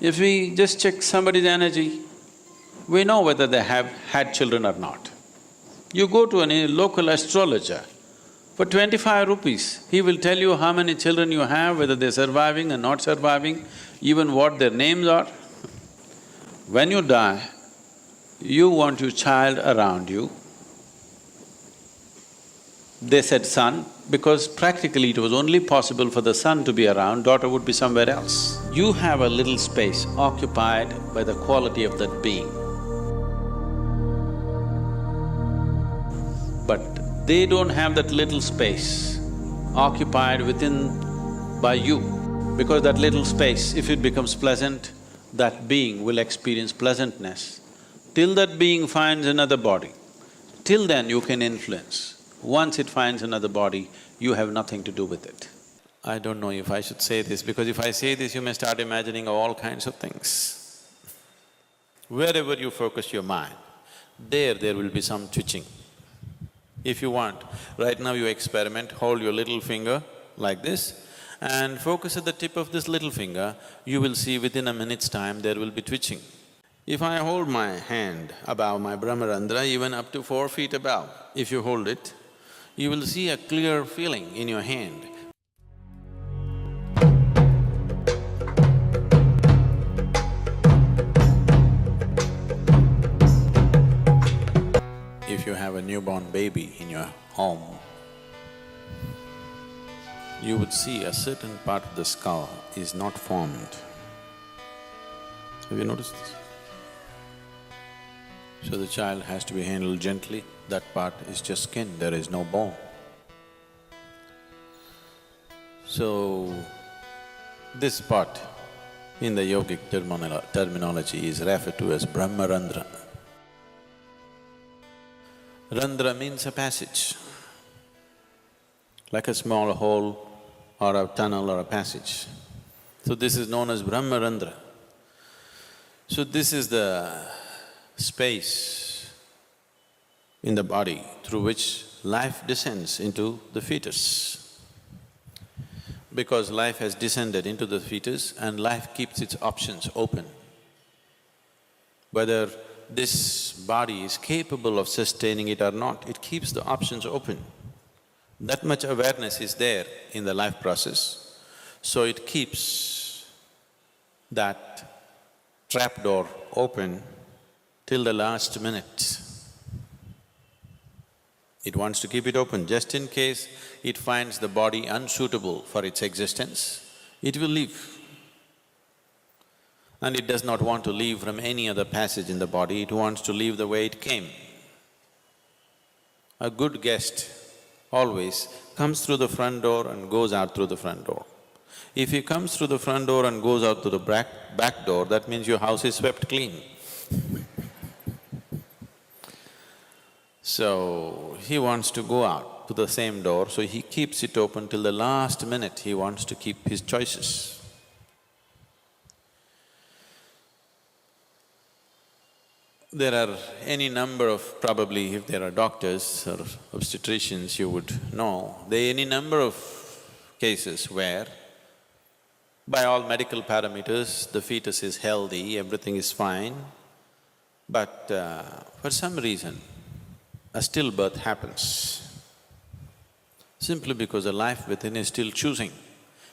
If we just check somebody's energy, we know whether they have had children or not. You go to a local astrologer, for 25 rupees, he will tell you how many children you have, whether they're surviving or not surviving, even what their names are. When you die, you want your child around you. They said son, because practically it was only possible for the son to be around, daughter would be somewhere else. You have a little space occupied by the quality of that being. But they don't have that little space occupied by you, because that little space, if it becomes pleasant, that being will experience pleasantness. Till that being finds another body, till then you can influence. Once it finds another body, you have nothing to do with it. I don't know if I should say this, because if I say this, you may start imagining all kinds of things. Wherever you focus your mind, there will be some twitching. If you want, right now you experiment, hold your little finger like this and focus at the tip of this little finger, you will see within a minute's time there will be twitching. If I hold my hand above my Brahmarandhra, even up to 4 feet above, if you hold it, you will see a clear feeling in your hand. If you have a newborn baby in your home, you would see a certain part of the skull is not formed. Have you noticed this? So the child has to be handled gently, that part is just skin, there is no bone. So, this part in the yogic terminology is referred to as Brahmarandhra. Randhra means a passage, like a small hole or a tunnel or a passage. So this is known as Brahmarandhra. So this is the space in the body through which life descends into the fetus. Because life has descended into the fetus and life keeps its options open. Whether this body is capable of sustaining it or not, it keeps the options open. That much awareness is there in the life process, so it keeps that trapdoor open till the last minute. It wants to keep it open just in case it finds the body unsuitable for its existence, it will leave. And it does not want to leave from any other passage in the body, it wants to leave the way it came. A good guest always comes through the front door and goes out through the front door. If he comes through the front door and goes out through the back door, that means your house is swept clean. So, he wants to go out to the same door, so he keeps it open till the last minute, he wants to keep his choices. There are any number of… probably if there are doctors or obstetricians, you would know, there are any number of cases where by all medical parameters, the fetus is healthy, everything is fine, but for some reason, a stillbirth happens. Simply because the life within is still choosing.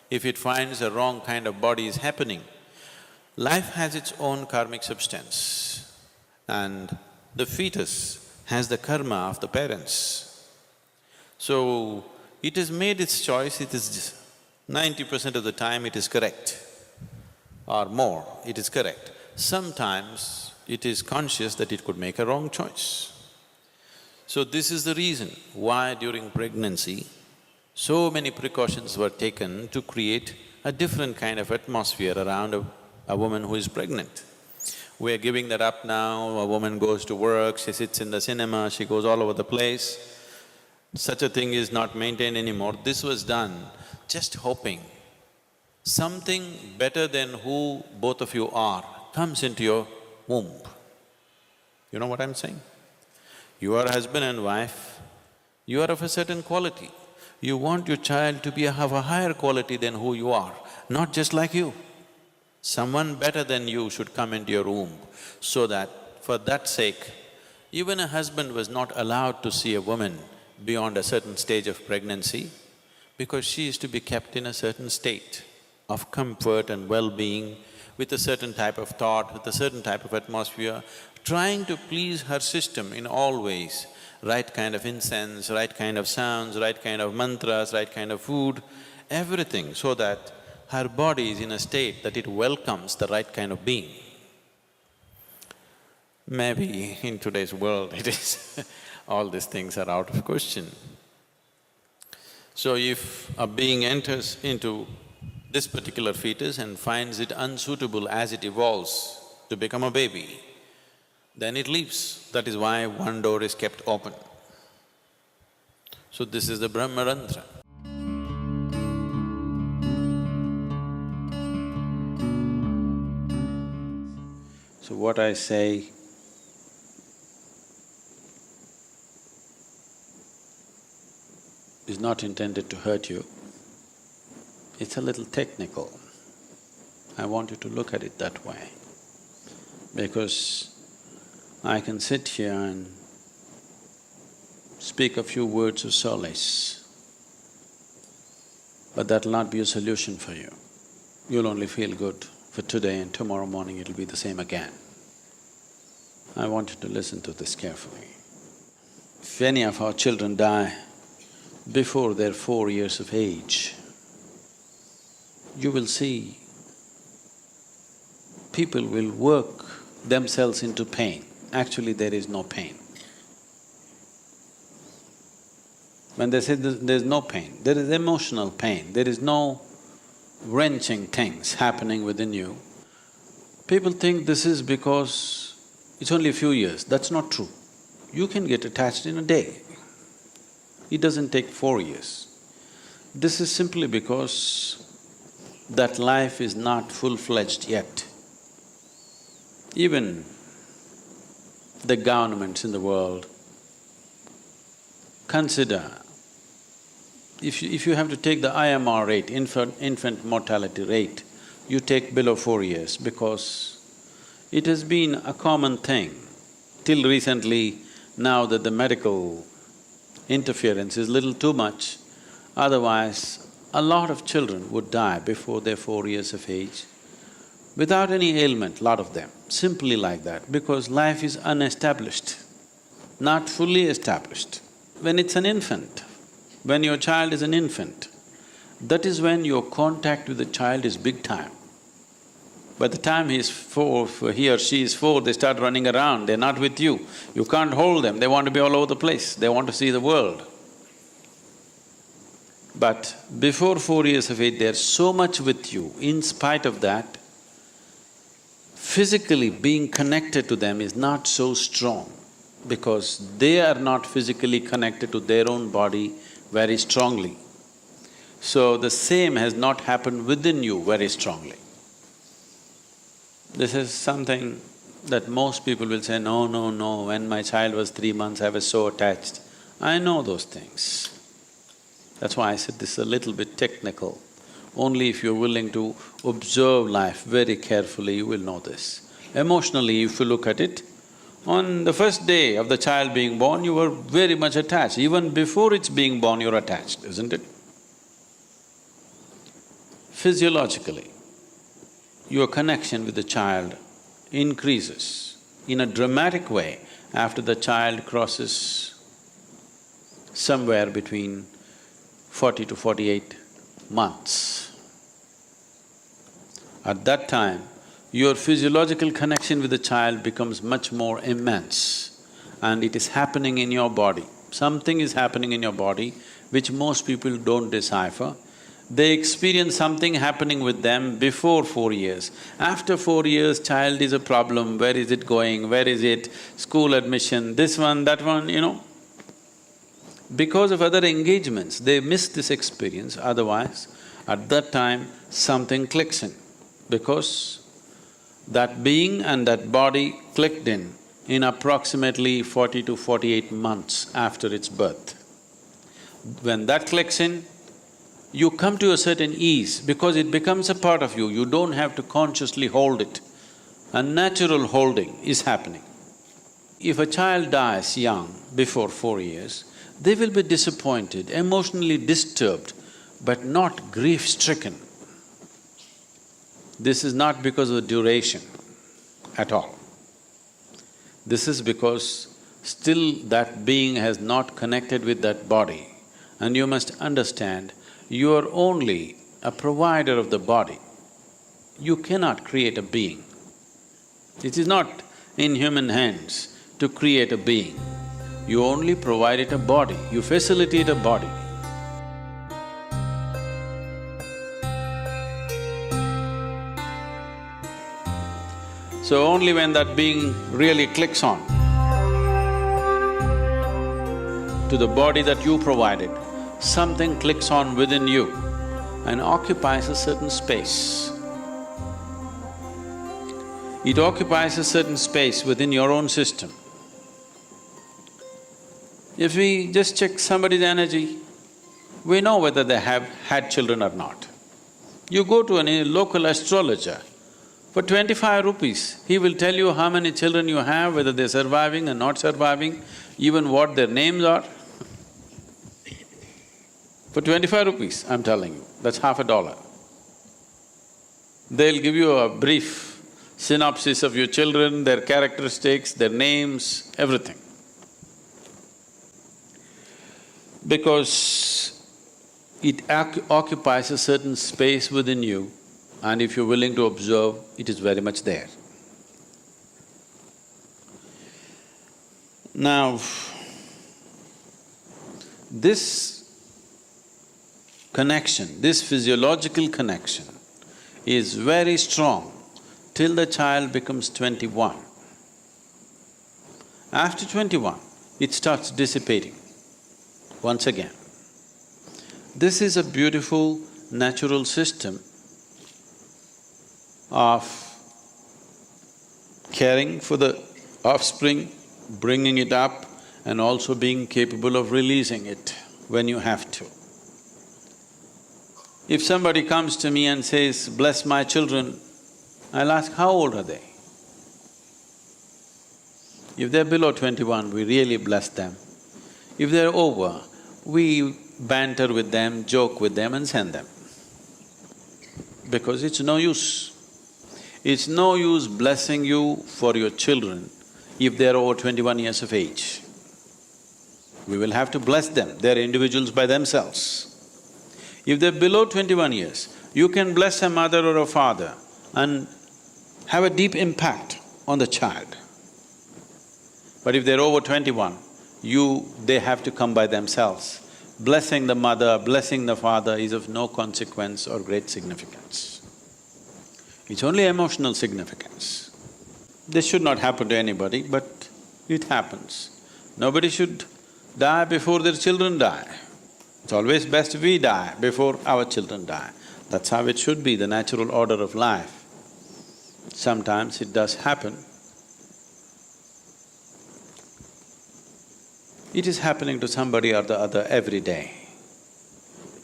If it finds a wrong kind of body is happening, life has its own karmic substance. And the fetus has the karma of the parents. So, it has made its choice, it is 90% of the time it is correct, or more, it is correct. Sometimes it is conscious that it could make a wrong choice. So this is the reason why during pregnancy, so many precautions were taken to create a different kind of atmosphere around a woman who is pregnant. We're giving that up now, a woman goes to work, she sits in the cinema, she goes all over the place. Such a thing is not maintained anymore. This was done just hoping something better than who both of you are comes into your womb. You know what I'm saying? You are husband and wife, you are of a certain quality. You want your child to be of a higher quality than who you are, not just like you. Someone better than you should come into your womb, so that for that sake, even a husband was not allowed to see a woman beyond a certain stage of pregnancy, because she is to be kept in a certain state of comfort and well-being, with a certain type of thought, with a certain type of atmosphere, trying to please her system in all ways. Right kind of incense, right kind of sounds, right kind of mantras, right kind of food, everything, so that her body is in a state that it welcomes the right kind of being. Maybe in today's world it is all these things are out of question. So if a being enters into this particular fetus and finds it unsuitable as it evolves to become a baby, then it leaves. That is why one door is kept open. So this is the Brahmarantra. So what I say is not intended to hurt you. It's a little technical. I want you to look at it that way, because I can sit here and speak a few words of solace, but that'll not be a solution for you. You'll only feel good for today, and tomorrow morning it'll be the same again. I want you to listen to this carefully. If any of our children die before they're 4 years of age, you will see people will work themselves into pain. Actually, there is no pain. When they say there's no pain, there is emotional pain, there is no wrenching things happening within you. People think this is because it's only a few years. That's not true. You can get attached in a day. It doesn't take 4 years. This is simply because that life is not full-fledged yet. Even the governments in the world consider, if you have to take the IMR rate, infant mortality rate, you take below 4 years, because it has been a common thing till recently. Now that the medical interference is little too much, otherwise a lot of children would die before they're 4 years of age, without any ailment, lot of them, simply like that, because life is unestablished, not fully established. When it's an infant, when your child is an infant, that is when your contact with the child is big time. By the time he or she is 4, they start running around, they're not with you. You can't hold them, they want to be all over the place, they want to see the world. But before 4 years of age, they're so much with you. In spite of that, physically being connected to them is not so strong, because they are not physically connected to their own body very strongly. So the same has not happened within you very strongly. This is something that most people will say, no, no, no, when my child was 3 months, I was so attached. I know those things. That's why I said this is a little bit technical. Only if you're willing to observe life very carefully, you will know this. Emotionally, if you look at it, on the first day of the child being born, you were very much attached. Even before it's being born, you're attached, isn't it? Physiologically, your connection with the child increases in a dramatic way after the child crosses somewhere between 40 to 48 months. At that time, your physiological connection with the child becomes much more immense, and it is happening in your body. Something is happening in your body which most people don't decipher. They experience something happening with them before 4 years. After 4 years, child is a problem, where is it going, where is it, school admission, this one, that one, you know. Because of other engagements, they miss this experience, otherwise at that time something clicks in, because that being and that body clicked in approximately 40 to 48 months after its birth. When that clicks in, you come to a certain ease because it becomes a part of you, you don't have to consciously hold it. A natural holding is happening. If a child dies young, before 4 years, they will be disappointed, emotionally disturbed, but not grief-stricken. This is not because of the duration at all. This is because still that being has not connected with that body. And you must understand, you are only a provider of the body. You cannot create a being. It is not in human hands to create a being. You only provide it a body, you facilitate a body. So only when that being really clicks on to the body that you provided, something clicks on within you and occupies a certain space. It occupies a certain space within your own system. If we just check somebody's energy, we know whether they have had children or not. You go to a local astrologer, for 25 rupees, he will tell you how many children you have, whether they're surviving or not surviving, even what their names are. For 25 rupees, I'm telling you, that's half a dollar. They'll give you a brief synopsis of your children, their characteristics, their names, everything. Because it occupies a certain space within you, and if you're willing to observe, it is very much there. Now, this connection, this physiological connection is very strong till the child becomes 21. After 21, it starts dissipating once again. This is a beautiful natural system of caring for the offspring, bringing it up, and also being capable of releasing it when you have to. If somebody comes to me and says, "Bless my children," I'll ask, how old are they? If they're below 21, we really bless them. If they're over, we banter with them, joke with them and send them. Because it's no use. It's no use blessing you for your children if they're over 21 years of age. We will have to bless them, they're individuals by themselves. If they're below 21 years, you can bless a mother or a father and have a deep impact on the child. But if they're over 21, they have to come by themselves. Blessing the mother, blessing the father is of no consequence or great significance. It's only emotional significance. This should not happen to anybody, but it happens. Nobody should die before their children die. It's always best we die before our children die. That's how it should be, the natural order of life. Sometimes it does happen. It is happening to somebody or the other every day.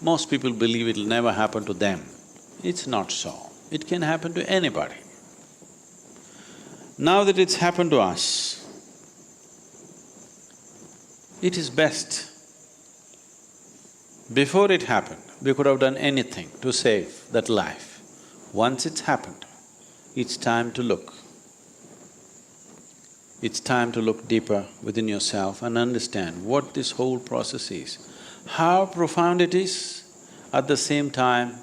Most people believe it'll never happen to them. It's not so. It can happen to anybody. Now that it's happened to us, it is best. Before it happened, we could have done anything to save that life. Once it's happened, it's time to look. It's time to look deeper within yourself and understand what this whole process is, how profound it is, at the same time,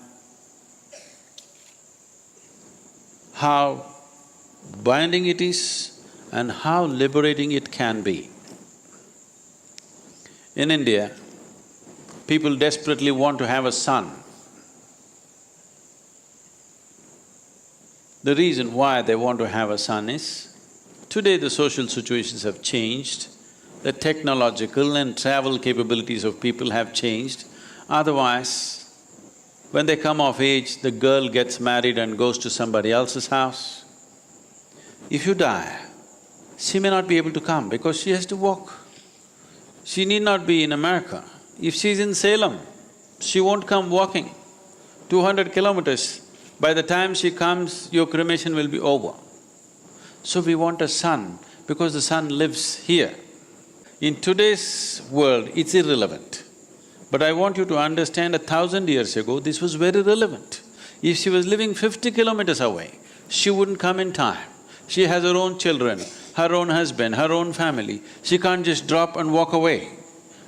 how binding it is and how liberating it can be. In India, people desperately want to have a son. The reason why they want to have a son is, today the social situations have changed, the technological and travel capabilities of people have changed. Otherwise, when they come of age, the girl gets married and goes to somebody else's house. If you die, she may not be able to come because she has to walk. She need not be in America. If she's in Salem, She won't come walking 200 kilometers. By the time she comes, your cremation will be over. So we want a son because the son lives here. In today's world, it's irrelevant. But I want you to understand 1,000 years ago, this was very relevant. If she was living 50 kilometers away, she wouldn't come in time. She has her own children, her own husband, her own family. She can't just drop and walk away.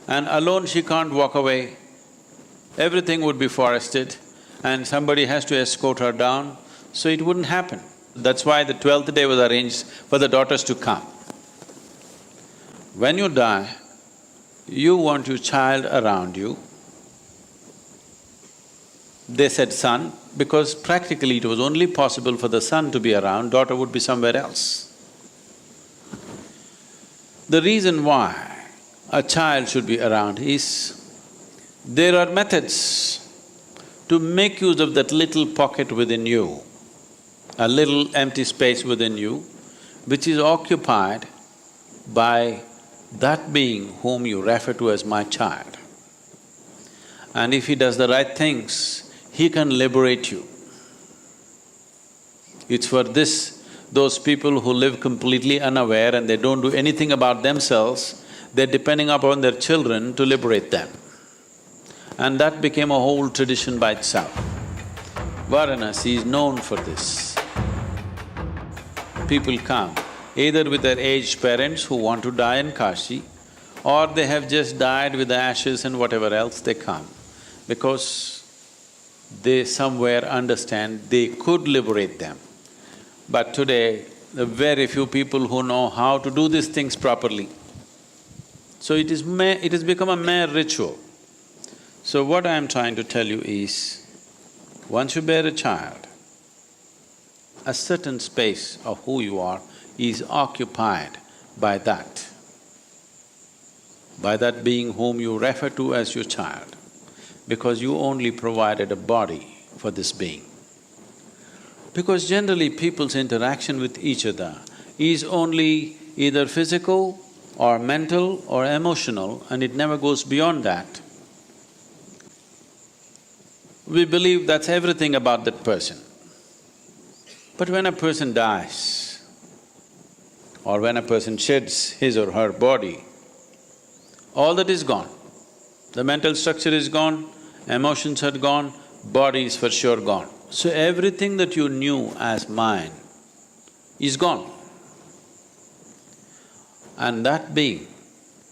And alone she can't walk away. Everything would be forested and somebody has to escort her down, so it wouldn't happen. That's why the 12th day was arranged for the daughters to come. When you die, you want your child around you. They said son, because practically it was only possible for the son to be around, daughter would be somewhere else. The reason why a child should be around is, there are methods to make use of that little pocket within you, a little empty space within you, which is occupied by that being whom you refer to as my child. And if he does the right things, he can liberate you. It's for this, those people who live completely unaware and they don't do anything about themselves, they're depending upon their children to liberate them. And that became a whole tradition by itself. Varanasi is known for this. People come either with their aged parents who want to die in Kashi, or they have just died with the ashes and whatever else they come, because they somewhere understand they could liberate them. But today, there are very few people who know how to do these things properly. So it has become a mere ritual. So what I am trying to tell you is, once you bear a child, a certain space of who you are is occupied by that being whom you refer to as your child, because you only provided a body for this being. Because generally people's interaction with each other is only either physical or mental or emotional, and it never goes beyond that. We believe that's everything about that person. But when a person dies, or when a person sheds his or her body, all that is gone. The mental structure is gone, emotions are gone, body is for sure gone. So everything that you knew as mine is gone. And that being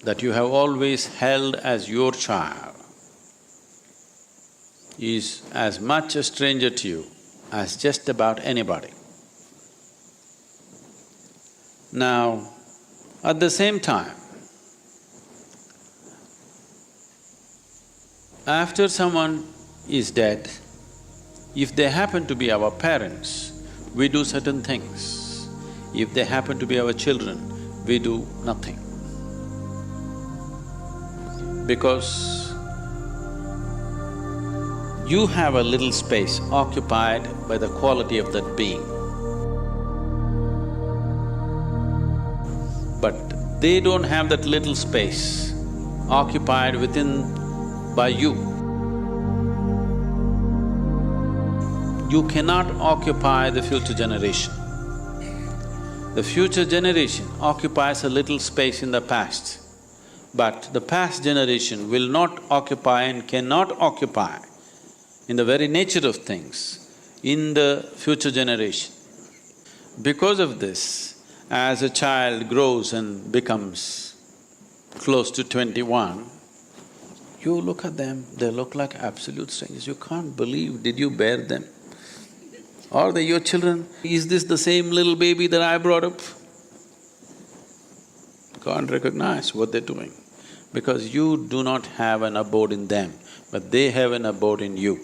that you have always held as your child is as much a stranger to you as just about anybody. Now, at the same time, after someone is dead, if they happen to be our parents, we do certain things. If they happen to be our children, we do nothing. Because you have a little space occupied by the quality of that being. But they don't have that little space occupied by you. You cannot occupy the future generation. The future generation occupies a little space in the past, but the past generation will not occupy and cannot occupy, in the very nature of things, in the future generation. Because of this, as a child grows and becomes close to 21, you look at them, they look like absolute strangers. You can't believe, did you bear them? Are they your children? Is this the same little baby that I brought up? Can't recognize what they're doing, because you do not have an abode in them, but they have an abode in you.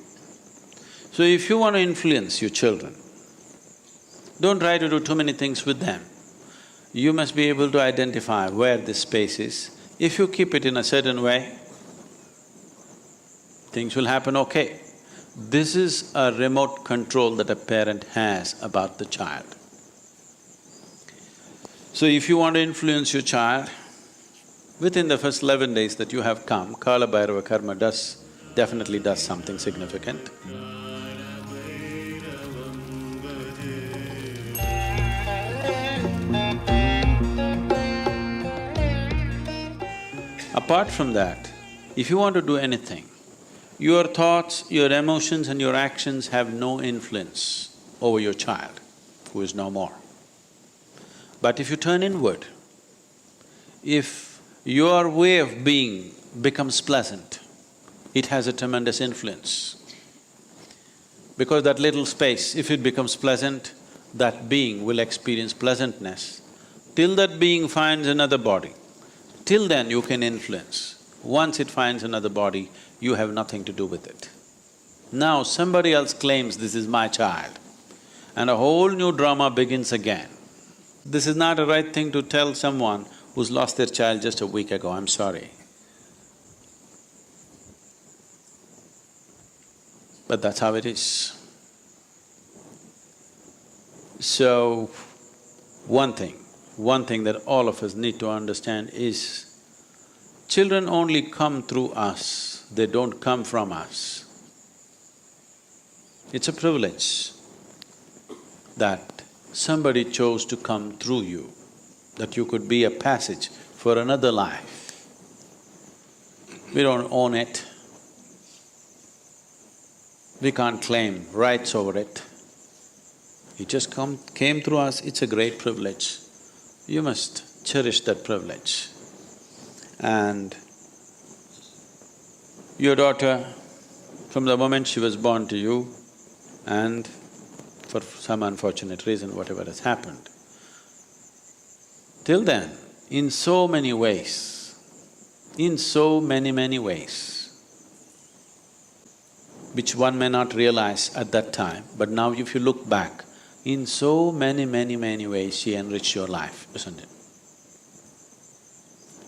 So if you want to influence your children, don't try to do too many things with them. You must be able to identify where this space is. If you keep it in a certain way, things will happen okay. This is a remote control that a parent has about the child. So if you want to influence your child, within the first 11 days that you have come, Kala Bhairava Karma does definitely does something significant. Apart from that, if you want to do anything, your thoughts, your emotions and your actions have no influence over your child, who is no more. But if you turn inward, if your way of being becomes pleasant, it has a tremendous influence. Because that little space, if it becomes pleasant, that being will experience pleasantness. Till that being finds another body, till then you can influence. Once it finds another body, you have nothing to do with it. Now somebody else claims this is my child, and a whole new drama begins again. This is not a right thing to tell someone who's lost their child just a week ago, I'm sorry. But that's how it is. So, one thing that all of us need to understand is, children only come through us, they don't come from us. It's a privilege that somebody chose to come through you, that you could be a passage for another life. We don't own it. We can't claim rights over it. It just came through us, it's a great privilege. You must cherish that privilege. And your daughter, from the moment she was born to you, and for some unfortunate reason, whatever has happened, till then, in so many ways, in so many ways, which one may not realize at that time, but now if you look back, in so many ways she enriched your life, isn't it?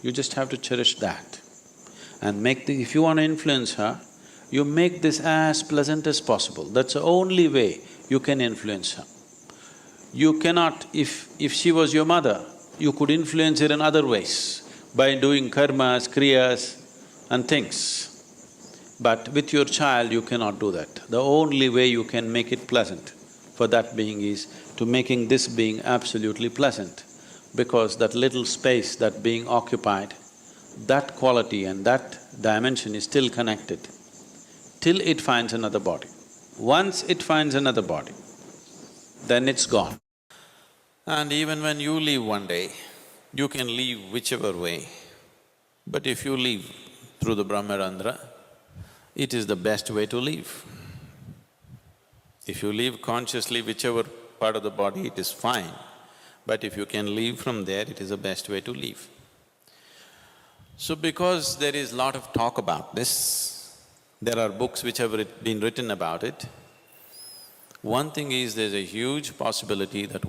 You just have to cherish that and if you want to influence her, you make this as pleasant as possible. That's the only way you can influence her. You cannot… if she was your mother, you could influence her in other ways by doing karmas, kriyas and things. But with your child, you cannot do that. The only way you can make it pleasant for that being is to making this being absolutely pleasant, because that little space that being occupied, that quality and that dimension is still connected till it finds another body. Once it finds another body, then it's gone. And even when you leave one day, you can leave whichever way. But if you leave through the Brahmarandra, it is the best way to live. If you live consciously whichever part of the body, it is fine. But if you can leave from there, it is the best way to live. So because there is lot of talk about this, there are books which have been written about it, one thing is there's a huge possibility that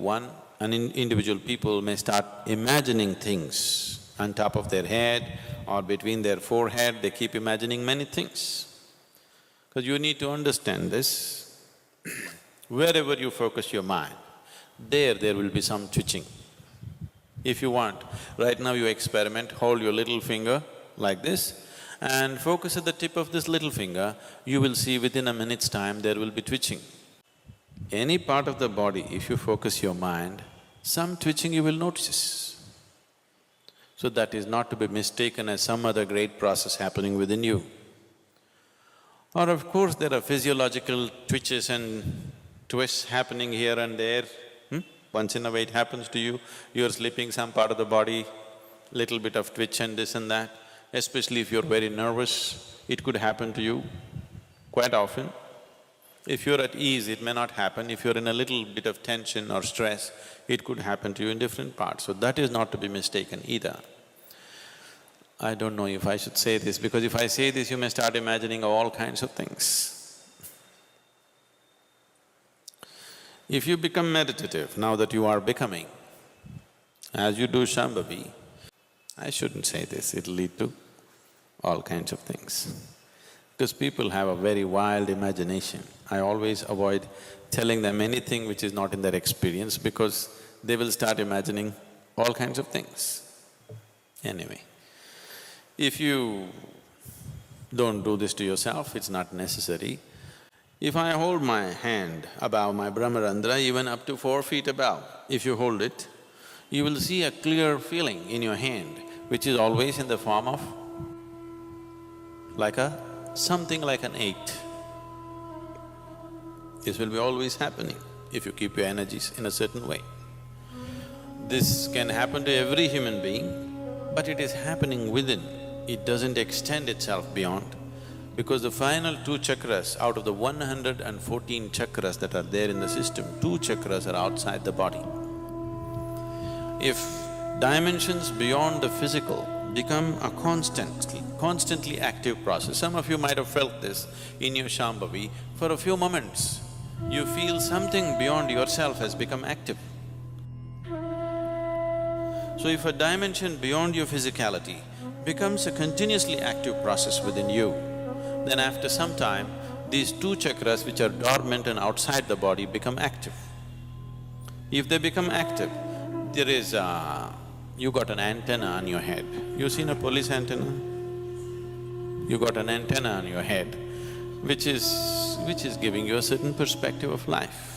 individual people may start imagining things on top of their head or between their forehead, they keep imagining many things. Because you need to understand this, wherever you focus your mind, there will be some twitching. If you want, right now you experiment, hold your little finger like this and focus at the tip of this little finger, you will see within a minute's time there will be twitching. Any part of the body, if you focus your mind, some twitching you will notice. So that is not to be mistaken as some other great process happening within you. Or of course, there are physiological twitches and twists happening here and there. Once in a way it happens to you, you're sleeping, some part of the body, little bit of twitch and this and that. Especially if you're very nervous, it could happen to you quite often. If you're at ease, it may not happen. If you're in a little bit of tension or stress, it could happen to you in different parts. So that is not to be mistaken either. I don't know if I should say this, because if I say this, you may start imagining all kinds of things. If you become meditative, now that you are becoming, as you do Shambhavi, I shouldn't say this, it'll lead to all kinds of things. Because people have a very wild imagination. I always avoid telling them anything which is not in their experience, because they will start imagining all kinds of things. Anyway, if you Don't do this to yourself, it's not necessary. If I hold my hand above my Brahmarandra, even up to 4 feet above, if you hold it, you will see a clear feeling in your hand, which is always in the form of something like an 8. This will be always happening if you keep your energies in a certain way. This can happen to every human being, but it is happening within. It doesn't extend itself beyond, because the final 2 chakras out of the 114 chakras that are there in the system, 2 chakras are outside the body. If dimensions beyond the physical become a constantly active process, some of you might have felt this in your Shambhavi, for a few moments, you feel something beyond yourself has become active. So if a dimension beyond your physicality becomes a continuously active process within you, then after some time, these 2 chakras which are dormant and outside the body become active. If they become active, there is you got an antenna on your head. You seen a police antenna? You got an antenna on your head, which is giving you a certain perspective of life.